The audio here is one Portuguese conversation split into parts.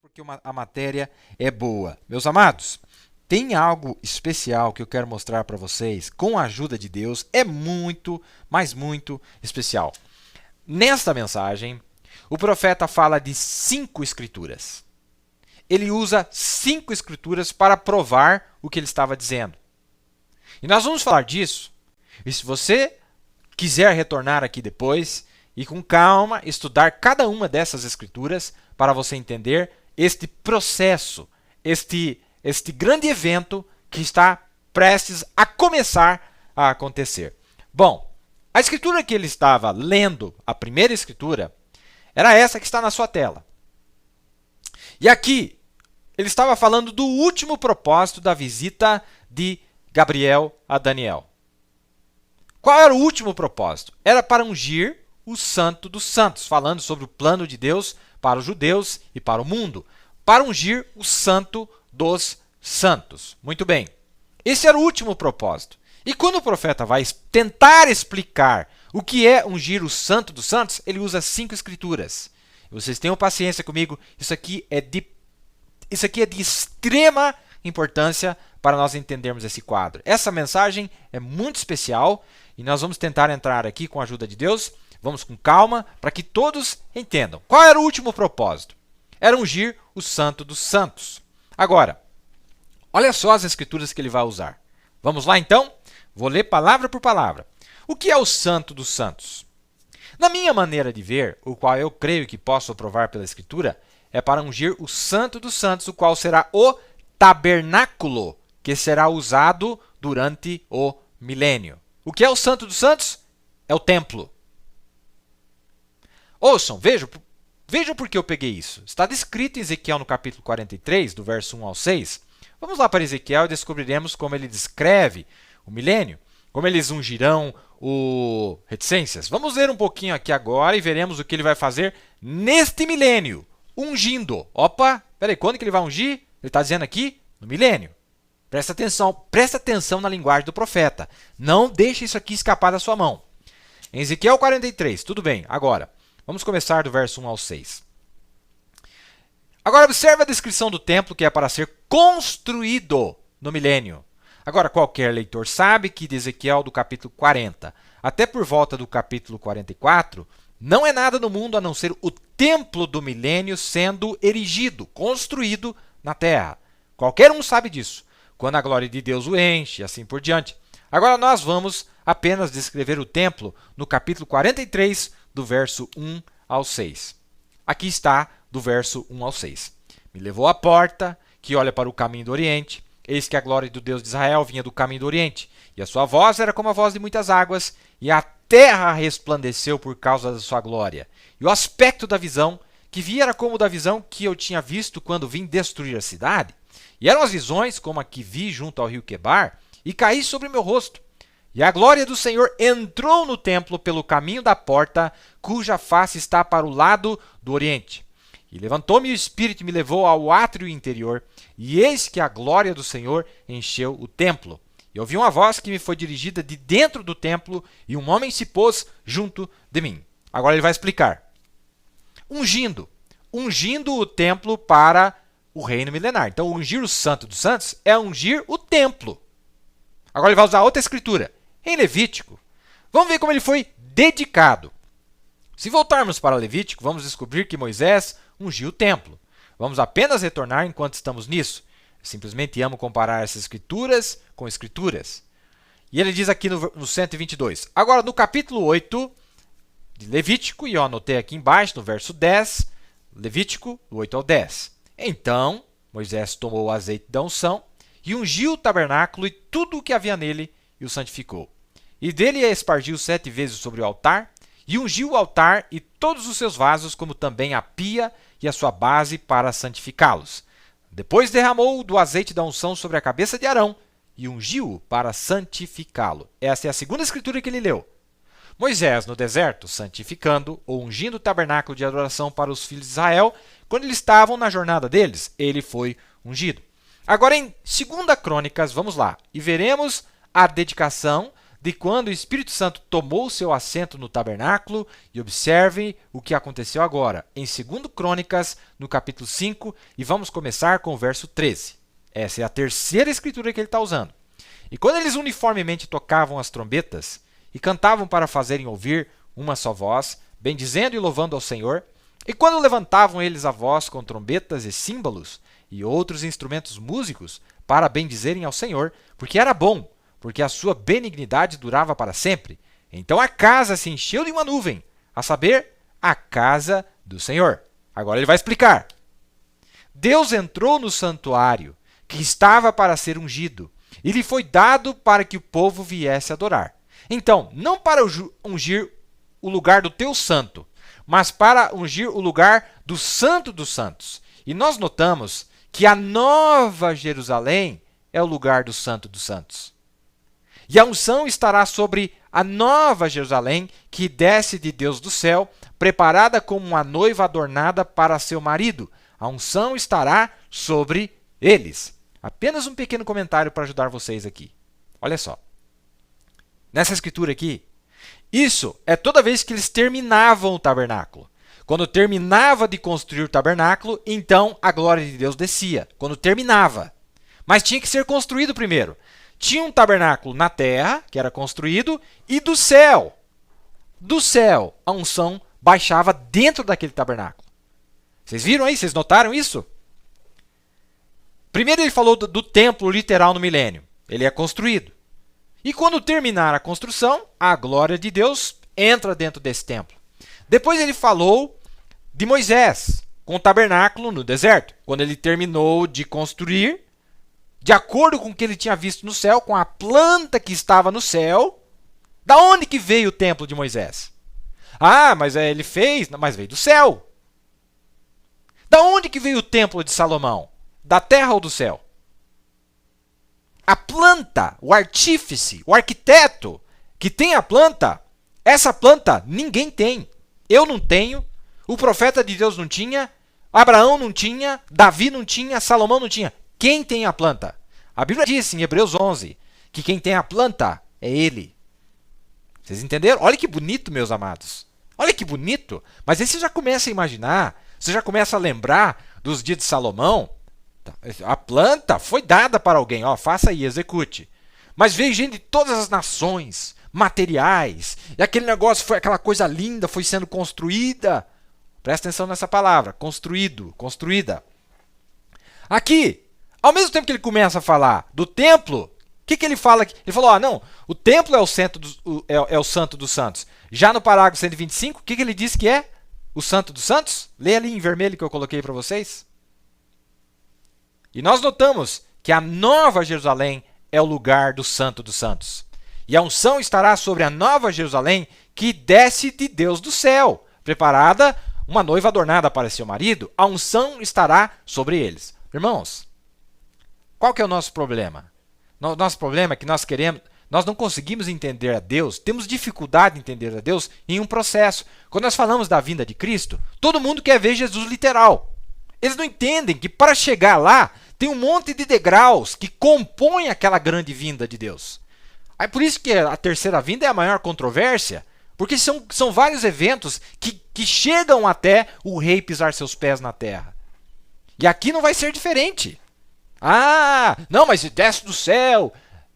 porque a matéria é boa. Meus amados, tem algo especial que eu quero mostrar para vocês com a ajuda de Deus. É muito, mas muito especial. Nesta mensagem, o profeta fala de 5 escrituras. Ele usa 5 escrituras para provar o que ele estava dizendo. E nós vamos falar disso. E se você quiser retornar aqui depois e com calma estudar cada uma dessas escrituras para você entender este processo, este grande evento que está prestes a começar a acontecer. Bom, a escritura que ele estava lendo, a primeira escritura, era essa que está na sua tela. E aqui, ele estava falando do último propósito da visita de Gabriel a Daniel. Qual era o último propósito? Era para ungir o Santo dos Santos, falando sobre o plano de Deus para os judeus e para o mundo, para ungir o Santo dos Santos. Muito bem. Esse era o último propósito. E quando o profeta vai tentar explicar o que é ungir o Santo dos Santos, ele usa 5 escrituras. Vocês tenham paciência comigo, isso aqui é de extrema importância para nós entendermos esse quadro. Essa mensagem é muito especial e nós vamos tentar entrar aqui com a ajuda de Deus. Vamos com calma para que todos entendam. Qual era o último propósito? Era ungir o Santo dos Santos. Agora, olha só as escrituras que ele vai usar. Vamos lá então? Vou ler palavra por palavra. O que é o Santo dos Santos? Na minha maneira de ver, o qual eu creio que posso provar pela escritura, é para ungir o Santo dos Santos, o qual será o tabernáculo que será usado durante o milênio. O que é o Santo dos Santos? É o templo. Ouçam, vejam por que eu peguei isso. Está descrito em Ezequiel no capítulo 43, do verso 1 ao 6. Vamos lá para Ezequiel e descobriremos como ele descreve o milênio, como eles ungirão o reticências. Vamos ler um pouquinho aqui agora e veremos o que ele vai fazer neste milênio, ungindo. Opa, peraí, quando que ele vai ungir? Ele está dizendo aqui no milênio. Presta atenção na linguagem do profeta. Não deixe isso aqui escapar da sua mão. Em Ezequiel 43, tudo bem, agora. Vamos começar do verso 1 ao 6. Agora observe a descrição do templo que é para ser construído no milênio. Agora qualquer leitor sabe que de Ezequiel do capítulo 40 até por volta do capítulo 44, não é nada no mundo a não ser o templo do milênio sendo erigido, construído na terra. Qualquer um sabe disso, quando a glória de Deus o enche e assim por diante. Agora nós vamos apenas descrever o templo no capítulo 43, do verso 1 ao 6. Aqui está, do verso 1 ao 6. Me levou à porta, que olha para o caminho do Oriente. Eis que a glória do Deus de Israel vinha do caminho do Oriente. E a sua voz era como a voz de muitas águas, e a terra resplandeceu por causa da sua glória. E o aspecto da visão que vi era como da visão que eu tinha visto quando vim destruir a cidade. E eram as visões como a que vi junto ao rio Quebar, e caí sobre o meu rosto. E a glória do Senhor entrou no templo pelo caminho da porta, cuja face está para o lado do oriente. E levantou-me o Espírito e me levou ao átrio interior, e eis que a glória do Senhor encheu o templo. E ouvi uma voz que me foi dirigida de dentro do templo, e um homem se pôs junto de mim. Agora ele vai explicar. Ungindo o templo para o reino milenar. Então, ungir o Santo dos Santos é ungir o templo. Agora ele vai usar outra escritura. Em Levítico, vamos ver como ele foi dedicado. Se voltarmos para Levítico, vamos descobrir que Moisés ungiu o templo. Vamos apenas retornar enquanto estamos nisso. Eu simplesmente amo comparar essas escrituras com escrituras. E ele diz aqui no 122. Agora, no capítulo 8 de Levítico, e eu anotei aqui embaixo, no verso 10, Levítico, do 8 ao 10. Então, Moisés tomou o azeite da unção e ungiu o tabernáculo e tudo o que havia nele e o santificou. E dele espargiu 7 vezes sobre o altar, e ungiu o altar e todos os seus vasos, como também a pia e a sua base para santificá-los. Depois derramou do azeite da unção sobre a cabeça de Arão e ungiu-o para santificá-lo. Essa é a segunda escritura que ele leu. Moisés no deserto, santificando ou ungindo o tabernáculo de adoração para os filhos de Israel, quando eles estavam na jornada deles, ele foi ungido. Agora em 2 Crônicas, vamos lá, e veremos a dedicação de quando o Espírito Santo tomou seu assento no tabernáculo, e observe o que aconteceu agora, em 2 Crônicas, no capítulo 5, e vamos começar com o verso 13. Essa é a terceira escritura que ele está usando. E quando eles uniformemente tocavam as trombetas e cantavam para fazerem ouvir uma só voz, bendizendo e louvando ao Senhor, e quando levantavam eles a voz com trombetas e símbolos e outros instrumentos músicos para bendizerem ao Senhor, porque era bom, porque a sua benignidade durava para sempre, então a casa se encheu de uma nuvem, a saber, a casa do Senhor. Agora ele vai explicar. Deus entrou no santuário, que estava para ser ungido, e lhe foi dado para que o povo viesse adorar. Então, não para ungir o lugar do teu santo, mas para ungir o lugar do Santo dos Santos. E nós notamos que a Nova Jerusalém é o lugar do Santo dos Santos. E a unção estará sobre a Nova Jerusalém, que desce de Deus do céu, preparada como uma noiva adornada para seu marido. A unção estará sobre eles. Apenas um pequeno comentário para ajudar vocês aqui. Olha só. Nessa escritura aqui, isso é toda vez que eles terminavam o tabernáculo. Quando terminava de construir o tabernáculo, então a glória de Deus descia. Quando terminava. Mas tinha que ser construído primeiro. Tinha um tabernáculo na terra, que era construído, e do céu. Do céu, a unção baixava dentro daquele tabernáculo. Vocês viram aí? Vocês notaram isso? Primeiro ele falou do templo literal no milênio. Ele é construído. E quando terminar a construção, a glória de Deus entra dentro desse templo. Depois ele falou de Moisés, com o tabernáculo no deserto. Quando ele terminou de construir, de acordo com o que ele tinha visto no céu, com a planta que estava no céu, da onde que veio o templo de Moisés? Ah, mas ele fez, mas veio do céu. Da onde que veio o templo de Salomão? Da terra ou do céu? A planta, o artífice, o arquiteto que tem a planta, essa planta ninguém tem. Eu não tenho, o profeta de Deus não tinha, Abraão não tinha, Davi não tinha, Salomão não tinha. Quem tem a planta? A Bíblia diz em Hebreus 11 que quem tem a planta é ele. Vocês entenderam? Olha que bonito, meus amados. Olha que bonito. Mas aí você já começa a imaginar, você já começa a lembrar dos dias de Salomão. A planta foi dada para alguém, ó, faça aí, execute. Mas veio gente de todas as nações, materiais, e aquele negócio foi aquela coisa linda, foi sendo construída. Presta atenção nessa palavra, construído, construída. Aqui, ao mesmo tempo que ele começa a falar do templo, o que ele fala aqui? Ele falou, não, o templo é o santo dos santos. Já no parágrafo 125, o que ele diz que é o santo dos santos? Lê ali em vermelho que eu coloquei para vocês. E nós notamos que a Nova Jerusalém é o lugar do Santo dos Santos. E a unção estará sobre a Nova Jerusalém que desce de Deus do céu, preparada uma noiva adornada para seu marido. A unção estará sobre eles. Irmãos, qual que é o nosso problema? Nosso problema é que nós não conseguimos entender a Deus, temos dificuldade de entender a Deus em um processo. Quando nós falamos da vinda de Cristo, todo mundo quer ver Jesus literal. Eles não entendem que para chegar lá, tem um monte de degraus que compõem aquela grande vinda de Deus. Aí por isso que a terceira vinda é a maior controvérsia, porque são vários eventos que chegam até o rei pisar seus pés na terra. E aqui não vai ser diferente. Ah, não, mas desce do céu.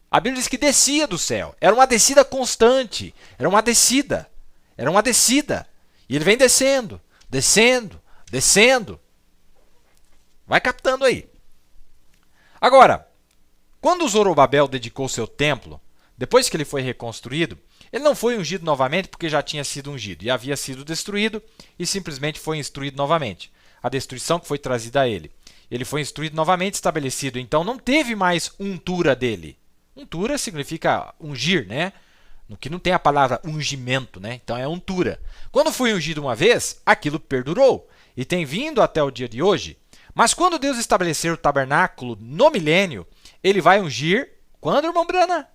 A Bíblia diz que descia do céu. Era uma descida constante. Era uma descida. E ele vem descendo, descendo, descendo. Vai captando aí. Agora, quando Zorobabel dedicou seu templo, depois que ele foi reconstruído, ele não foi ungido novamente porque já tinha sido ungido e havia sido destruído e simplesmente foi instruído novamente. A destruição que foi trazida a ele. Ele foi instruído novamente, estabelecido, então não teve mais untura dele. Untura significa ungir, né? No que não tem a palavra ungimento, né? Então é untura. Quando foi ungido uma vez, aquilo perdurou e tem vindo até o dia de hoje. Mas quando Deus estabelecer o tabernáculo no milênio, ele vai ungir, quando, irmão Brana?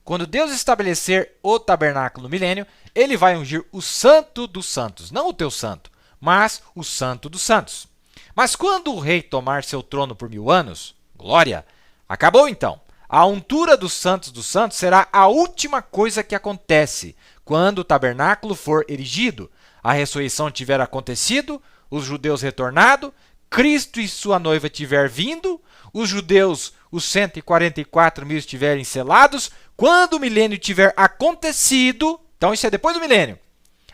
Quando Deus estabelecer o tabernáculo no milênio, ele vai ungir o santo dos santos. Não o teu santo, mas o santo dos santos. Mas quando o rei tomar seu trono por 1000 anos, glória, acabou então. A untura dos santos será a última coisa que acontece quando o tabernáculo for erigido, a ressurreição tiver acontecido, os judeus retornado, Cristo e sua noiva tiver vindo, os judeus, os 144 mil estiverem selados, quando o milênio tiver acontecido, então isso é depois do milênio,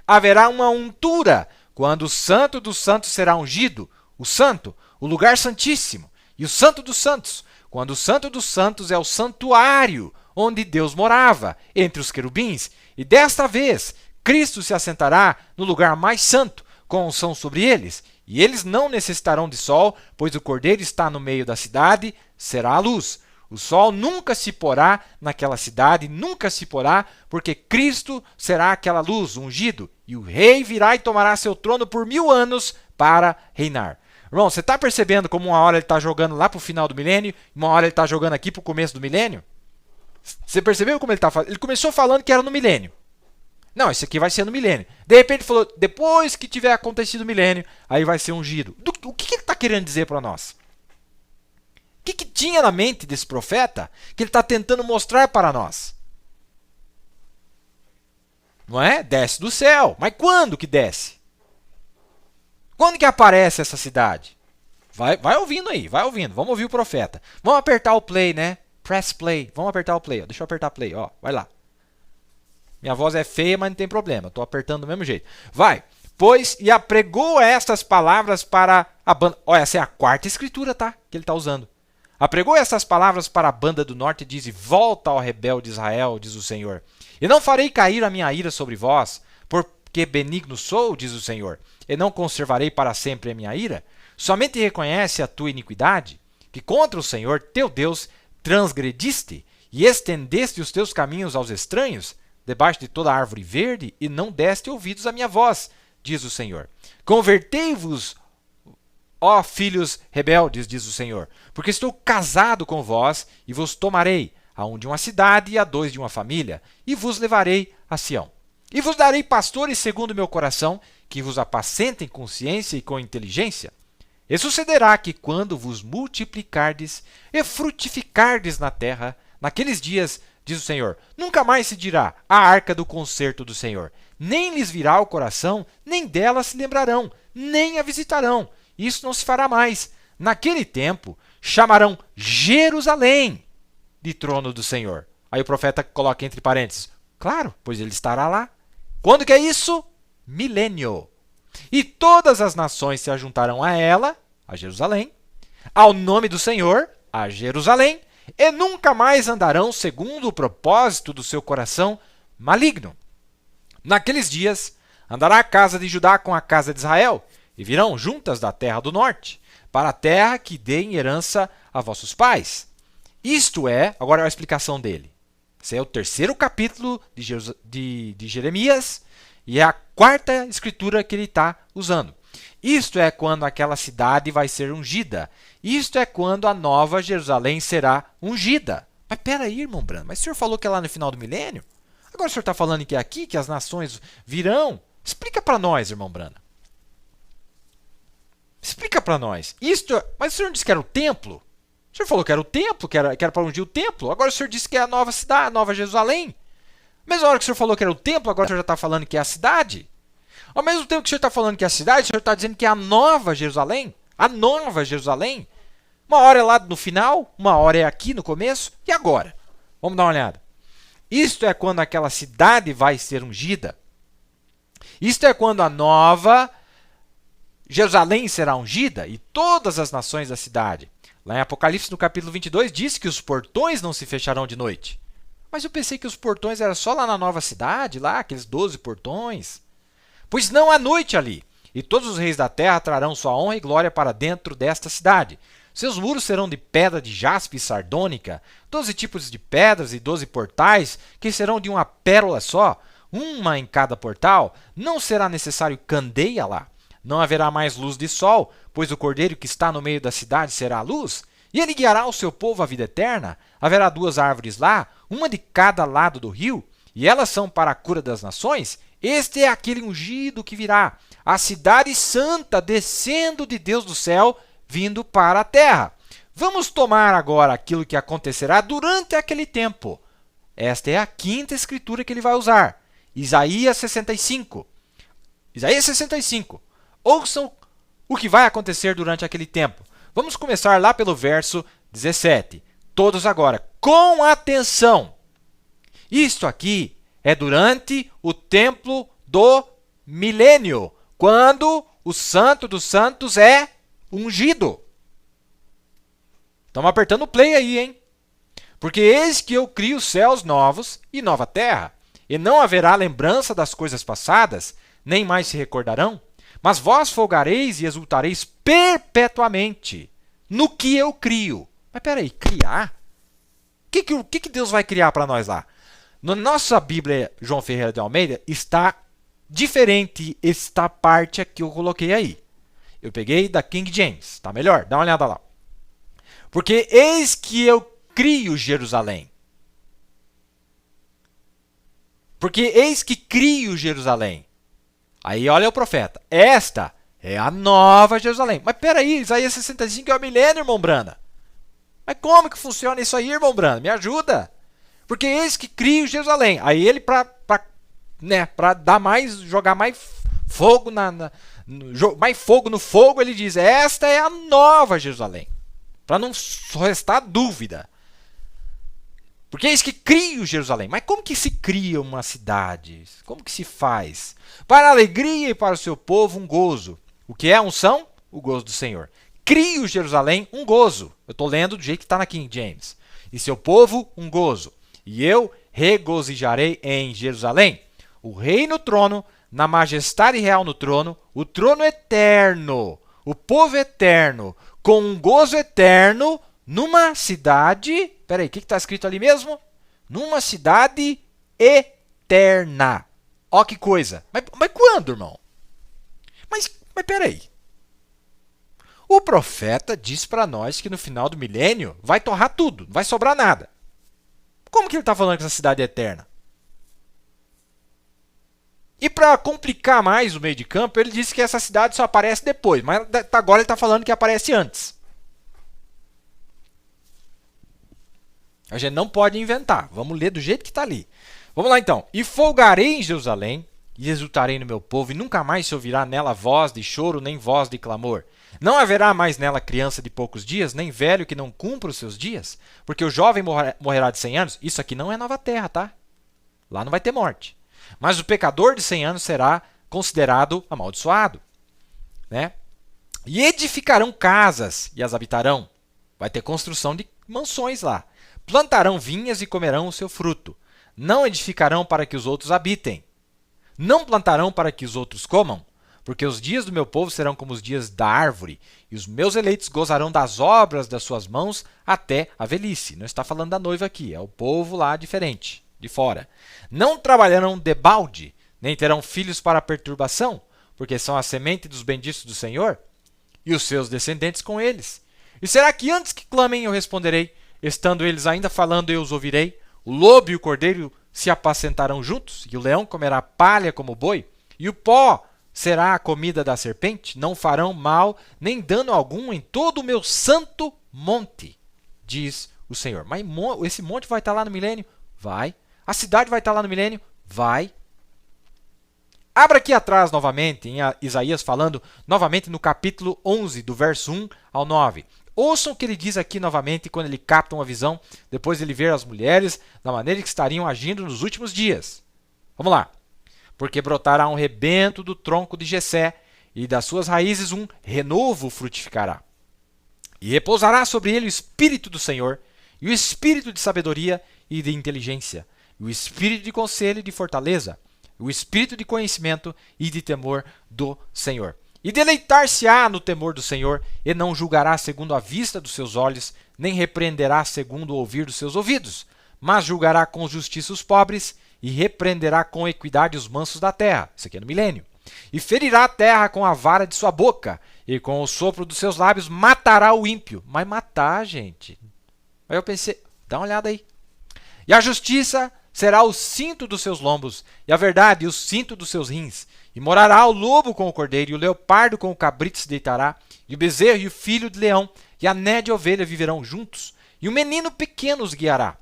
haverá uma untura, quando o santo dos santos será ungido, o santo, o lugar santíssimo, e o santo dos santos, quando o santo dos santos é o santuário onde Deus morava, entre os querubins, e desta vez Cristo se assentará no lugar mais santo, com unção sobre eles, e eles não necessitarão de sol, pois o Cordeiro está no meio da cidade, será a luz. O sol nunca se porá naquela cidade, nunca se porá, porque Cristo será aquela luz, ungido, e o rei virá e tomará seu trono por 1000 anos para reinar. Irmão, você está percebendo como uma hora ele está jogando lá para o final do milênio, e uma hora ele está jogando aqui para o começo do milênio? Você percebeu como ele está falando? Ele começou falando que era no milênio. Não, isso aqui vai ser no milênio. De repente ele falou, depois que tiver acontecido o milênio, aí vai ser ungido. O que ele está querendo dizer para nós? O que tinha na mente desse profeta que ele está tentando mostrar para nós? Não é? Desce do céu. Mas quando que desce? Quando que aparece essa cidade? Vai ouvindo aí, vai ouvindo. Vamos ouvir o profeta. Vamos apertar o play, né? Press play. Vamos apertar o play. Ó. Deixa eu apertar play. Ó. Vai lá. Minha voz é feia, mas não tem problema. Estou apertando do mesmo jeito. Vai. Pois, e apregou estas palavras para a banda. Olha, essa é a quarta escritura, tá? Que ele está usando. Apregou estas palavras para a banda do norte e diz, volta ao rebelde Israel, diz o Senhor. E não farei cair a minha ira sobre vós, porque benigno sou, diz o Senhor. E não conservarei para sempre a minha ira. Somente reconhece a tua iniquidade, que contra o Senhor, teu Deus, transgrediste e estendeste os teus caminhos aos estranhos, debaixo de toda árvore verde, e não deste ouvidos à minha voz, diz o Senhor. Convertei-vos, ó filhos rebeldes, diz o Senhor, porque estou casado com vós, e vos tomarei, a um de uma cidade e a 2 de uma família, e vos levarei a Sião. E vos darei pastores segundo meu coração, que vos apacentem com ciência e com inteligência. E sucederá que quando vos multiplicardes e frutificardes na terra, naqueles dias, diz o Senhor, nunca mais se dirá a arca do concerto do Senhor, nem lhes virá o coração, nem dela se lembrarão, nem a visitarão. Isso não se fará mais. Naquele tempo, chamarão Jerusalém de trono do Senhor. Aí o profeta coloca entre parênteses, claro, pois ele estará lá. Quando que é isso? Milênio. E todas as nações se ajuntarão a ela, a Jerusalém, ao nome do Senhor, a Jerusalém, e nunca mais andarão segundo o propósito do seu coração maligno. Naqueles dias, andará a casa de Judá com a casa de Israel, e virão juntas da terra do norte, para a terra que dê em herança a vossos pais. Isto é, agora a explicação dele. Esse é o 3º capítulo de Jeremias, e é a 4ª escritura que ele está usando. Isto é quando aquela cidade vai ser ungida. Isto é quando a nova Jerusalém será ungida. Mas peraí, irmão Brando, mas o senhor falou que é lá no final do milênio? Agora o senhor está falando que é aqui, que as nações virão? Explica para nós, irmão Brando. Explica para nós. Mas o senhor disse que era o templo? O senhor falou que era o templo, que era para ungir o templo. Agora o senhor disse que é a nova cidade, a nova Jerusalém. Mesma hora que o senhor falou que era o templo, agora o senhor já está falando que é a cidade. Ao mesmo tempo que o senhor está falando que é a cidade, o senhor está dizendo que é a nova Jerusalém. A nova Jerusalém. Uma hora é lá no final, uma hora é aqui no começo. E agora? Vamos dar uma olhada. Isto é quando aquela cidade vai ser ungida. Isto é quando a nova Jerusalém será ungida e todas as nações da cidade. Lá em Apocalipse, no capítulo 22, diz que os portões não se fecharão de noite. Mas eu pensei que os portões eram só lá na nova cidade, lá, aqueles 12 portões. Pois não há noite ali, e todos os reis da terra trarão sua honra e glória para dentro desta cidade. Seus muros serão de pedra de jaspe e sardônica, 12 tipos de pedras e 12 portais, que serão de uma pérola só, uma em cada portal. Não será necessário candeia lá. Não haverá mais luz de sol, pois o cordeiro que está no meio da cidade será a luz. E ele guiará o seu povo à vida eterna. Haverá 2 árvores lá, uma de cada lado do rio, e elas são para a cura das nações. Este é aquele ungido que virá, a cidade santa descendo de Deus do céu, vindo para a terra. Vamos tomar agora aquilo que acontecerá durante aquele tempo. Esta é a quinta escritura que ele vai usar. Isaías 65. Isaías 65. Ouçam o que vai acontecer durante aquele tempo. Vamos começar lá pelo verso 17. Todos agora, com atenção. Isto aqui é durante o templo do milênio, quando o Santo dos Santos é ungido. Estamos apertando o play aí, hein? Porque eis que eu crio céus novos e nova terra, e não haverá lembrança das coisas passadas, nem mais se recordarão, mas vós folgareis e exultareis perpetuamente no que eu crio. Mas peraí, criar? O que Deus vai criar para nós lá? Na nossa Bíblia, João Ferreira de Almeida, está diferente esta parte aqui que eu coloquei aí. Eu peguei da King James, está melhor? Dá uma olhada lá. Porque eis que eu crio Jerusalém. Porque eis que crio Jerusalém. Aí olha o profeta. Esta é a nova Jerusalém. Mas peraí, Isaías 65 é o milênio, irmão Brana. Mas como que funciona isso aí, irmão Brana? Me ajuda. Porque eis que crio Jerusalém. Aí ele, para dar mais, jogar mais fogo mais fogo no fogo, ele diz: esta é a nova Jerusalém. Para não restar dúvida. Porque eis que crio Jerusalém. Mas como que se cria uma cidade? Como que se faz? Para a alegria e para o seu povo um gozo. O que é a unção? O gozo do Senhor. Crio Jerusalém um gozo. Eu estou lendo do jeito que está na King James. E seu povo um gozo. E eu regozijarei em Jerusalém. O rei no trono, na majestade real no trono, o trono eterno, o povo eterno, com um gozo eterno, numa cidade... Peraí, o que está escrito ali mesmo? Numa cidade eterna. Ó que coisa. Mas quando, irmão? Mas peraí. O profeta diz para nós que no final do milênio vai torrar tudo, não vai sobrar nada. Como que ele está falando que essa cidade é eterna? E para complicar mais o meio de campo, ele disse que essa cidade só aparece depois, mas agora ele está falando que aparece antes. A gente não pode inventar, vamos ler do jeito que está ali. Vamos lá então. E folgarei em Jerusalém, e exultarei no meu povo, e nunca mais se ouvirá nela voz de choro, nem voz de clamor. Não haverá mais nela criança de poucos dias, nem velho que não cumpra os seus dias, porque o jovem morrerá de 100 anos. Isso aqui não é nova terra, tá? Lá não vai ter morte. Mas o pecador de 100 anos será considerado amaldiçoado, né? E edificarão casas e as habitarão. Vai ter construção de mansões lá. Plantarão vinhas e comerão o seu fruto. Não edificarão para que os outros habitem. Não plantarão para que os outros comam. Porque os dias do meu povo serão como os dias da árvore, e os meus eleitos gozarão das obras das suas mãos até a velhice. Não está falando da noiva aqui, é o povo lá diferente, de fora. Não trabalharão debalde, nem terão filhos para perturbação, porque são a semente dos benditos do Senhor, e os seus descendentes com eles. E será que antes que clamem eu responderei, estando eles ainda falando eu os ouvirei? O lobo e o cordeiro se apacentarão juntos, e o leão comerá palha como boi, e o pó será a comida da serpente? Não farão mal, nem dano algum em todo o meu santo monte, diz o Senhor. Mas esse monte vai estar lá no milênio? Vai. A cidade vai estar lá no milênio? Vai. Abra aqui atrás novamente, em Isaías falando novamente no capítulo 11, do verso 1 ao 9. Ouçam o que ele diz aqui novamente quando ele capta uma visão, depois de ele ver as mulheres da maneira que estariam agindo nos últimos dias. Vamos lá. Porque brotará um rebento do tronco de Jessé, e das suas raízes um renovo frutificará. E repousará sobre ele o Espírito do Senhor, e o Espírito de sabedoria e de inteligência, e o Espírito de conselho e de fortaleza, e o Espírito de conhecimento e de temor do Senhor. E deleitar-se-á no temor do Senhor, e não julgará segundo a vista dos seus olhos, nem repreenderá segundo o ouvir dos seus ouvidos, mas julgará com justiça os pobres, e repreenderá com equidade os mansos da terra. Isso aqui é no milênio. E ferirá a terra com a vara de sua boca, e com o sopro dos seus lábios matará o ímpio. Mas matar, gente. Aí eu pensei, dá uma olhada aí. E a justiça será o cinto dos seus lombos, e a verdade o cinto dos seus rins. E morará o lobo com o cordeiro, e o leopardo com o cabrito se deitará, e o bezerro e o filho de leão e a nédia e a ovelha viverão juntos, e um menino pequeno os guiará.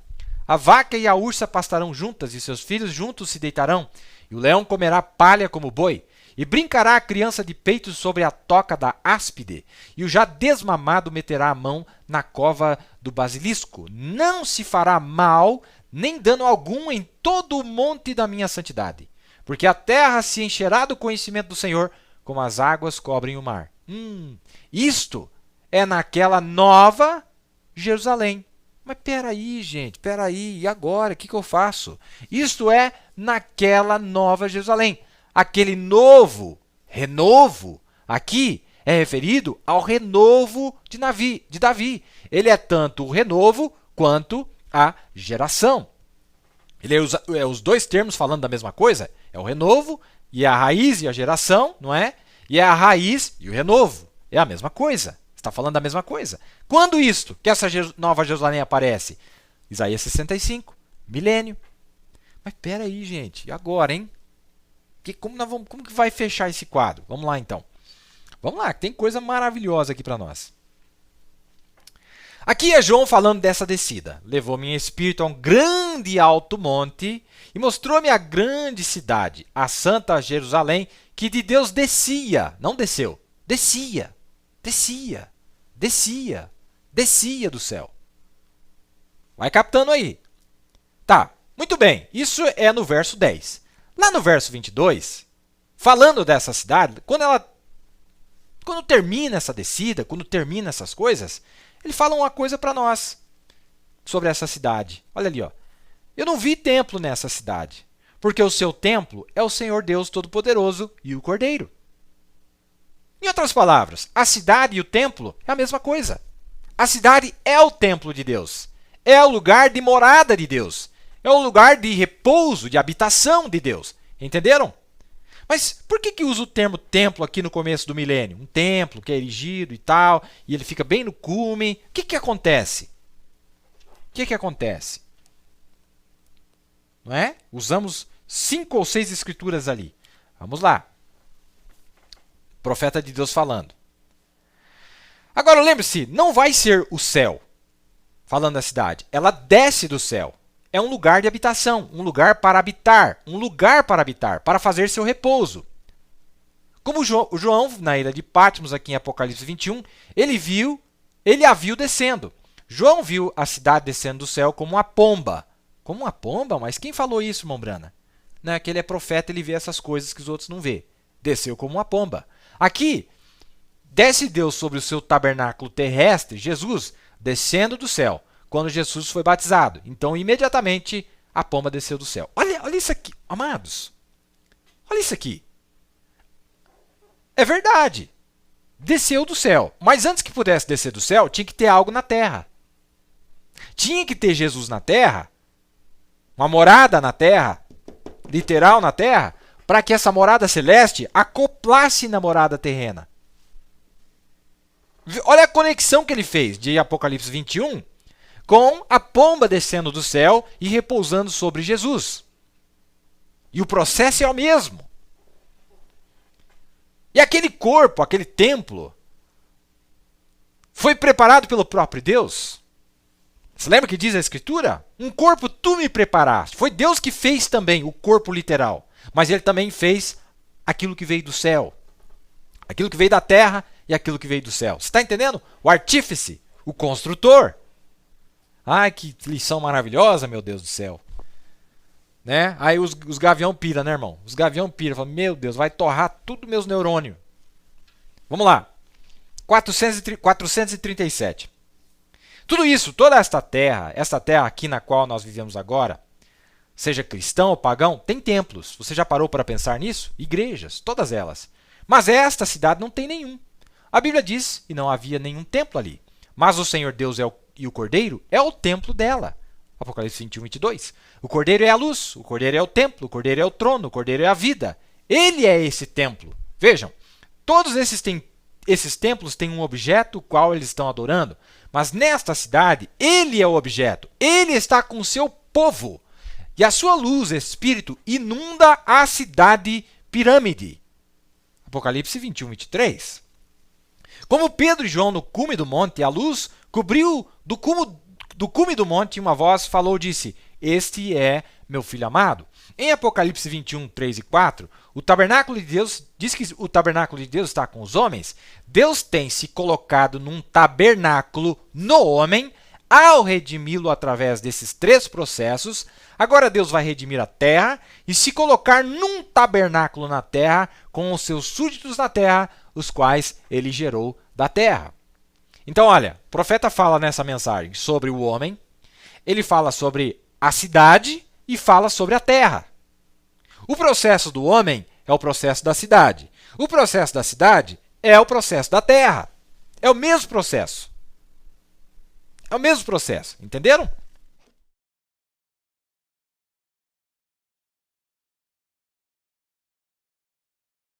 A vaca e a ursa pastarão juntas, e seus filhos juntos se deitarão, e o leão comerá palha como boi, e brincará a criança de peito sobre a toca da áspide, e o já desmamado meterá a mão na cova do basilisco. Não se fará mal, nem dano algum em todo o monte da minha santidade, porque a terra se encherá do conhecimento do Senhor, como as águas cobrem o mar. Isto é naquela nova Jerusalém. Mas peraí, gente, peraí, e agora? O que eu faço? Isto é naquela nova Jerusalém. Aquele novo, renovo, aqui é referido ao renovo de Davi. Ele é tanto o renovo quanto a geração. Ele usa os dois termos falando da mesma coisa. É o renovo e a raiz e a geração, não é? E é a raiz e o renovo. É a mesma coisa. Está falando da mesma coisa. Quando isto, que essa nova Jerusalém aparece? Isaías 65, milênio. Mas peraí, gente, e agora, hein? Como que vai fechar esse quadro? Vamos lá, então. Vamos lá, que tem coisa maravilhosa aqui para nós. Aqui é João falando dessa descida. Levou-me em espírito a um grande e alto monte e mostrou-me a grande cidade, a santa Jerusalém, que de Deus descia, não desceu, descia do céu. Vai captando aí. Tá, muito bem, isso é no verso 10. Lá no verso 22, falando dessa cidade, quando termina essa descida, quando termina essas coisas, ele fala uma coisa para nós sobre essa cidade. Olha ali, ó. Eu não vi templo nessa cidade, porque o seu templo é o Senhor Deus Todo-Poderoso e o Cordeiro. Em outras palavras, a cidade e o templo é a mesma coisa. A cidade é o templo de Deus, é o lugar de morada de Deus, é o lugar de repouso, de habitação de Deus. Entenderam? Mas por que usa o termo templo aqui no começo do milênio? Um templo que é erigido e tal, e ele fica bem no cume. O que acontece? O que acontece? Não é? Usamos 5 ou 6 escrituras ali. Vamos lá. Profeta de Deus falando. Agora lembre-se, não vai ser o céu, falando da cidade. Ela desce do céu. É um lugar de habitação, um lugar para habitar, para fazer seu repouso. Como o João, na ilha de Patmos, aqui em Apocalipse 21, ele a viu descendo. João viu a cidade descendo do céu como uma pomba. Como uma pomba? Mas quem falou isso, irmão Brana? Não é que ele é profeta, ele vê essas coisas que os outros não vê. Desceu como uma pomba. Aqui, desce Deus sobre o seu tabernáculo terrestre, Jesus, descendo do céu, quando Jesus foi batizado. Então, imediatamente, a pomba desceu do céu. Olha isso aqui, amados. Olha isso aqui. É verdade. Desceu do céu. Mas antes que pudesse descer do céu, tinha que ter algo na terra. Tinha que ter Jesus na terra, uma morada na terra, literal na terra, para que essa morada celeste acoplasse na morada terrena. Olha a conexão que ele fez de Apocalipse 21 com a pomba descendo do céu e repousando sobre Jesus. E o processo é o mesmo. E aquele corpo, aquele templo, foi preparado pelo próprio Deus. Você lembra que diz a Escritura? Um corpo tu me preparaste. Foi Deus que fez também o corpo literal. Mas ele também fez aquilo que veio do céu. Aquilo que veio da terra e aquilo que veio do céu. Você está entendendo? O artífice, o construtor. Ai, que lição maravilhosa, meu Deus do céu. Né? Aí os gavião pira, né, irmão? Os gavião pira. Falam, meu Deus, vai torrar tudo meus neurônios. Vamos lá. 437. Tudo isso, toda esta terra aqui na qual nós vivemos agora, seja cristão ou pagão, tem templos. Você já parou para pensar nisso? Igrejas, todas elas. Mas esta cidade não tem nenhum. A Bíblia diz que não havia nenhum templo ali. Mas o Senhor Deus e o Cordeiro é o templo dela. Apocalipse 21, 22. O Cordeiro é a luz, o Cordeiro é o templo, o Cordeiro é o trono, o Cordeiro é a vida. Ele é esse templo. Vejam, todos esses templos têm um objeto o qual eles estão adorando. Mas nesta cidade, ele é o objeto. Ele está com o seu povo. E a sua luz, Espírito, inunda a cidade pirâmide. Apocalipse 21, 23. Como Pedro e João no cume do monte, a luz cobriu do cume do monte, uma voz falou, disse: Este é meu filho amado. Em Apocalipse 21, 3 e 4, o tabernáculo de Deus diz que o tabernáculo de Deus está com os homens. Deus tem se colocado num tabernáculo no homem ao redimi-lo através desses três processos. Agora Deus vai redimir a terra e se colocar num tabernáculo na terra com os seus súditos na terra, os quais ele gerou da terra. Então, olha, o profeta fala nessa mensagem sobre o homem, ele fala sobre a cidade e fala sobre a terra. O processo do homem é o processo da cidade. O processo da cidade é o processo da terra. É o mesmo processo. É o mesmo processo, entenderam?